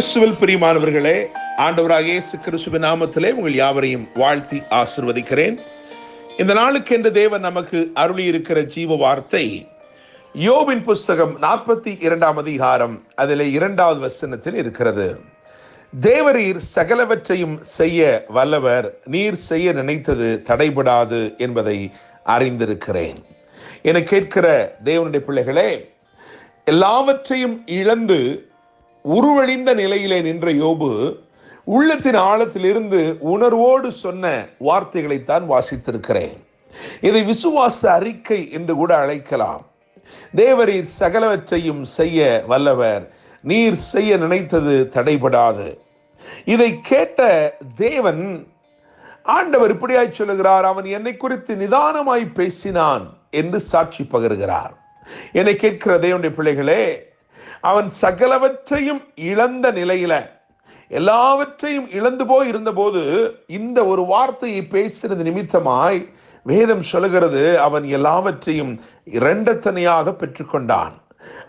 கிறிஸ்துவில் பிரியமானவர்களே, ஆண்டவராகிய இயேசு கிறிஸ்துவின் நாமத்திலே உங்கள் யாவரையும் வாழ்த்தி ஆசீர்வதிக்கிறேன். இந்த நாளுக்கு என்று தேவன் நமக்கு அருளி இருக்கிற ஜீவ வார்த்தை யோபின் புஸ்தகம் 42 அதிகாரம் அதிலே 2வது வசனத்தில் இருக்கிறது. தேவரீர் சகலவற்றையும் செய்ய வல்லவர், நீர் செய்ய நினைத்தது தடைபடாது என்பதை அறிந்திருக்கிறேன். என கேட்கிற தேவனுடைய பிள்ளைகளே, எல்லாவற்றையும் இழந்து உருவழிந்த நிலையிலே நின்ற யோபு உள்ளத்தின் ஆழத்திலிருந்து உணர்வோடு சொன்ன வார்த்தைகளைத்தான் வாசித்திருக்கிறேன். இதை விசுவாச அறிக்கை என்று கூட அழைக்கலாம். தேவரீர் சகலவற்றையும் செய்ய வல்லவர், நீர் செய்ய நினைத்தது தடைபடாது. இதை கேட்ட தேவன் ஆண்டவர் இப்படியாய் சொல்லுகிறார், அவன் என்னை குறித்து நிதானமாய் பேசினான் என்று சாட்சி பகருகிறார். என்னை கேட்கிற தேவனுடைய பிள்ளைகளே, அவன் சகலவற்றையும் இழந்த நிலையில, எல்லாவற்றையும் இழந்து போய் இருந்தபோது இந்த ஒரு வார்த்தையை பேசுறது நிமித்தமாய் வேதம் சொல்லுகிறது, அவன் எல்லாவற்றையும் இரண்டத்தனையாக பெற்றுக்கொண்டான்.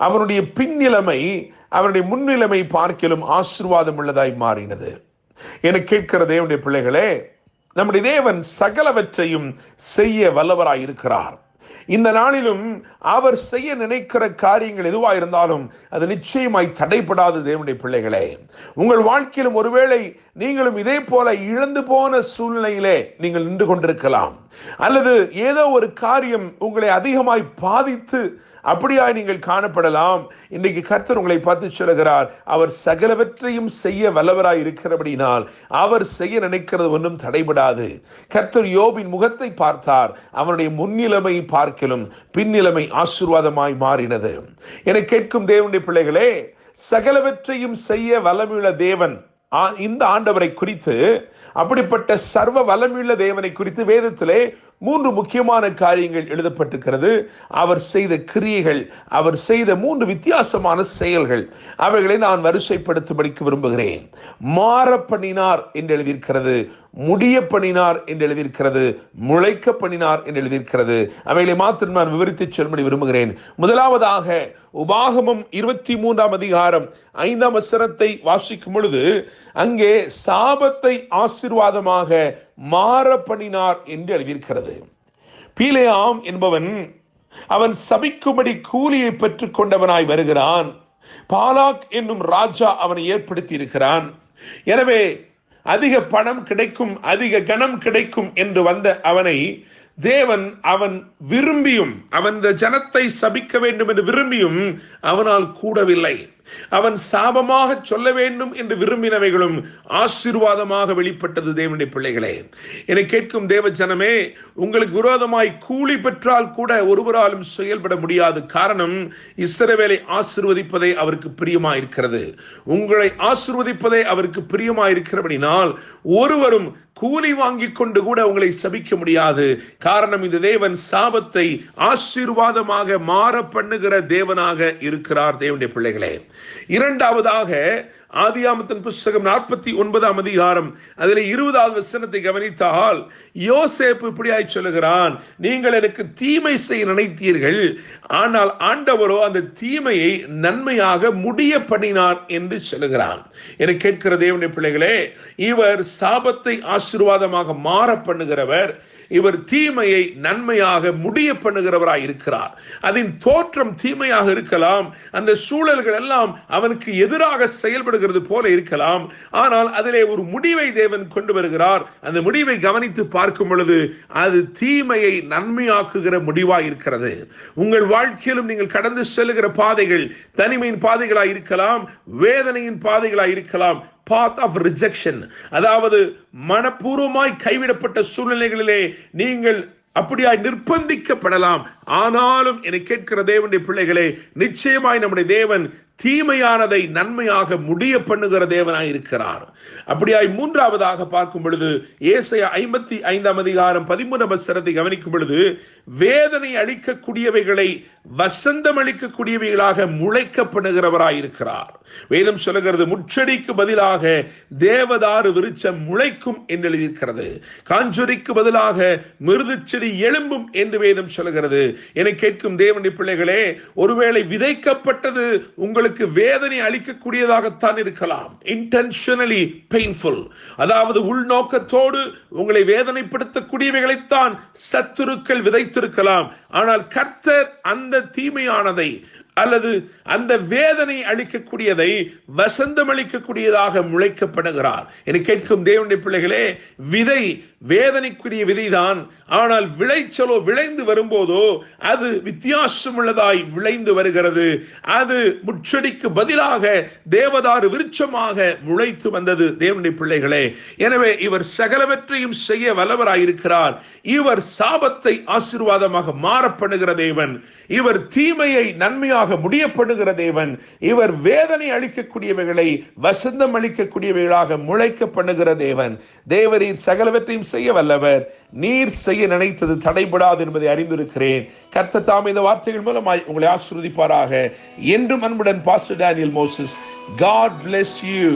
அவனுடைய பின்னிலைமை அவனுடைய முன்னிலைமை பார்க்கிலும் ஆசீர்வாதம் உள்ளதாய் மாறினது. என கேட்கிற தேவனுடைய பிள்ளைகளே, நம்முடைய தேவன் சகலவற்றையும் செய்ய வல்லவராய் இருக்கிறார். இந்த நாளிலும் அவர் செய்ய நினைக்கிற காரியங்கள் எதுவா இருந்தாலும் அது நிச்சயமாய் தடைபடாது. தேவனுடைய பிள்ளைகளே, உங்கள் வாழ்க்கையிலும் ஒருவேளை நீங்களும் இதே போல இழந்து போன சூழ்நிலையிலே நீங்கள் நின்று கொண்டிருக்கலாம், அல்லது ஏதோ ஒரு காரியம் உங்களை அதிகமாய் பாதித்து அப்படியாய் நீங்கள் காணப்படலாம். இன்றைக்கு கர்த்தர் உங்களை பார்த்து சொல்லுகிறார், அவர் சகலவற்றையும் செய்ய வல்லவராய் இருக்கிறபடினால் அவர் செய்ய நினைக்கிறது ஒன்றும் தடைபடாது. கர்த்தர் யோபின் முகத்தை பார்த்தார், அவனுடைய முன்னிலைமை பார்க்கிலும் பின்னிலைமை ஆசீர்வாதமாய் மாறினது. என கேட்கும் தேவனுடைய பிள்ளைகளே, சகலவற்றையும் செய்ய வல்லமையுள்ள தேவன் இந்த ஆண்டவரை குறித்து, அப்படிப்பட்ட சர்வ வல்லமையுள்ள தேவனை குறித்து வேதத்திலே 3 முக்கியமான காரியங்கள் எழுதப்பட்டிருக்கிறது. அவர் செய்த கிரியைகள், அவர் செய்த 3 வித்தியாசமான செயல்கள், அவைகளை நான் வரிசைப்படுத்தும்படிக்கு விரும்புகிறேன். மாற பண்ணினார் என்று எழுதியிருக்கிறது, முடிய பண்ணினார் என்று எழுதியிருக்கிறது, முளைக்க பண்ணினார் என்று எழுதியிருக்கிறது. அவைகளை மாத்திரம் நான் விவரித்து சொல்லும்படி விரும்புகிறேன். முதலாவதாக உபாகமம் 23 அதிகாரம் 5 வசனத்தை வாசிக்கும் பொழுது அங்கே சாபத்தை ஆசீர்வாதமாக மாற பண்ணினார் என்று எழுதியிருக்கிறது. பீலேயாம் என்பவன் அவன் சபிக்கும்படி கூலியை பெற்றுக் கொண்டவனாய் வருகிறான். பாலாக் என்னும் ராஜா அவனை ஏற்படுத்தி இருக்கிறான். எனவே அதிக பணம் கிடைக்கும், அதிக கனம் கிடைக்கும் என்று வந்த அவனை தேவன் அவன் விரும்பியும், அவன் இந்த ஜனத்தை சபிக்க வேண்டும் என்று விரும்பியும் அவனால் கூடவில்லை. அவன் சாபமாக சொல்ல வேண்டும் என்று விரும்பினவைகளும் ஆசீர்வாதமாக வெளிப்பட்டது. தேவனுடைய பிள்ளைகளே, என்னை கேட்கும் தேவ ஜனமே, உங்களுக்கு விரோதமாய் கூலி பெற்றால் கூட ஒருவராலும் செயல்பட முடியாது. காரணம், இஸ்ரவேலை ஆசீர்வதிப்பதே அவருக்கு பிரியமாயிருக்கிறது. உங்களை ஆசீர்வதிப்பதே அவருக்கு பிரியமாயிருக்கிறபடினால் ஒருவரும் கூலி வாங்கி கொண்டு கூட உங்களை சபிக்க முடியாது. காரணம், இந்த தேவன் சாபத்தை ஆசீர்வாதமாக மாற பண்ணுகிற தேவனாக இருக்கிறார். தேவனுடைய பிள்ளைகளே, இரண்டாவதாக ஆதியாகமத்தின் புஸ்தகம் 49 அதிகாரம் அதில் 20வது வசனத்தை கவனித்தால் யோசேப்பு இப்படியாய் சொல்லுகிறான், நீங்கள் எனக்கு தீமை செய்ய நினைத்தீர்கள், ஆனால் ஆண்டவரோ அந்த தீமையை நன்மையாக முடிய பண்ணினார் என்று சொல்லுகிறான். என கேட்கிற தேவனுடைய பிள்ளைகளே, இவர் சாபத்தை ஆசீர்வாதமாக மாற பண்ணுகிறவர், இவர் தீமையை நன்மையாக முடிய பண்ணுகிறவராய் இருக்கிறார். அதன் தோற்றம் தீமையாக இருக்கலாம், அந்த சூழல்கள் எல்லாம் அவனுக்கு எதிராக செயல்படுகிறது போல இருக்கலாம், ஆனால் அதிலே ஒரு முடிவை தேவன் கொண்டு வருகிறார். அந்த முடிவை கவனித்து பார்க்கும் பொழுது அது தீமையை நன்மையாக்குகிற முடிவாய் இருக்கிறது. உங்கள் வாழ்க்கையிலும் நீங்கள் கடந்து செல்லுகிற பாதைகள் தனிமையின் பாதைகளாய் இருக்கலாம், வேதனையின் பாதைகளாய் இருக்கலாம், path of rejection, அதாவது மனப்பூர்வமாய் கைவிடப்பட்ட சூழ்நிலைகளிலே நீங்கள் அப்படியாய் நிர்பந்திக்கப்படலாம். ஆனாலும் என்னை கேட்கிற தேவனுடைய பிள்ளைகளே, நிச்சயமாய் நம்முடைய தேவன் தீமையானதை நன்மையாக முடிய பண்ணுகிற தேவனாய் இருக்கிறார். அப்படியாய் மூன்றாவதாக பார்க்கும் பொழுது ஏசாயா 55 அதிகாரம் 13 வசனத்தை கவனிக்கும் பொழுது வேதனை அளிக்கக்கூடியவைகளை வசந்தம் அளிக்கக்கூடியவைகளாக முளைக்கப்படுகிறவராய் இருக்கிறார். வேதம் சொல்லுகிறது, முச்செடிக்கு பதிலாக தேவதாரு விருட்சம் முளைக்கும் என்று எழுதியிருக்கிறது. காஞ்சொரிக்கு பதிலாக மிருது செடி எழும்பும் என்று வேதம் சொல்லுகிறது. என்னை கேட்கும் தேவனுடைய பிள்ளைகளே, ஒருவேளை விதைக்கப்பட்டது உங்களுக்கு உங்களுக்கு வேதனை அளிக்கக்கூடியதாகத்தான் இருக்கலாம். இன்டென்ஷனலி பெயின்ஃபுல், அதாவது உள்நோக்கத்தோடு உங்களை வேதனைப்படுத்தக்கூடியவைகளைத்தான் சத்துருக்கள் விதைத்திருக்கலாம். ஆனால் கர்த்தர் அந்த தீமையானதை அல்லது அந்த வேதனை அளிக்கக்கூடியதை வசந்தம் அளிக்கக்கூடியதாக முளைக்கப்படுகிறார். என கேட்கும் தேவனுடைய பிள்ளைகளே, விதை வேதனைக்குரிய விதைதான். ஆனால் விளைச்சலோ, விளைந்து வரும்போதோ அது வித்தியாசம் உள்ளதாய் விளைந்து வருகிறது. அது முச்செடிக்கு பதிலாக தேவதாரு விருட்சமாக முளைத்து வந்தது. தேவனுடைய பிள்ளைகளே, எனவே இவர் சகலவற்றையும் செய்ய வல்லவராயிருக்கிறார். இவர் சாபத்தை ஆசீர்வாதமாக மாறப்படுகிற தேவன். இவர் தீமையை நன்மையாக முடியப்படுகிற தேவன். இவர் வேதனை அளிக்கக்கூடியவைகளை வசந்தம் அளிக்கக்கூடியவைகளாக முளைக்கப்படுகிற தேவன். தேவரீர் சகலவற்றையும் செய்ய வல்லவர். நீர் செய்ய நினைத்தது தடைபடாது என்பதை அறிந்திருக்கிறேன். கர்த்தர் தாமே இந்த வார்த்தைகள் மூலமாய் உங்களை ஆசீர்வதிப்பாராக. என்றும் அன்புடன் pastor Daniel Moses. God bless you.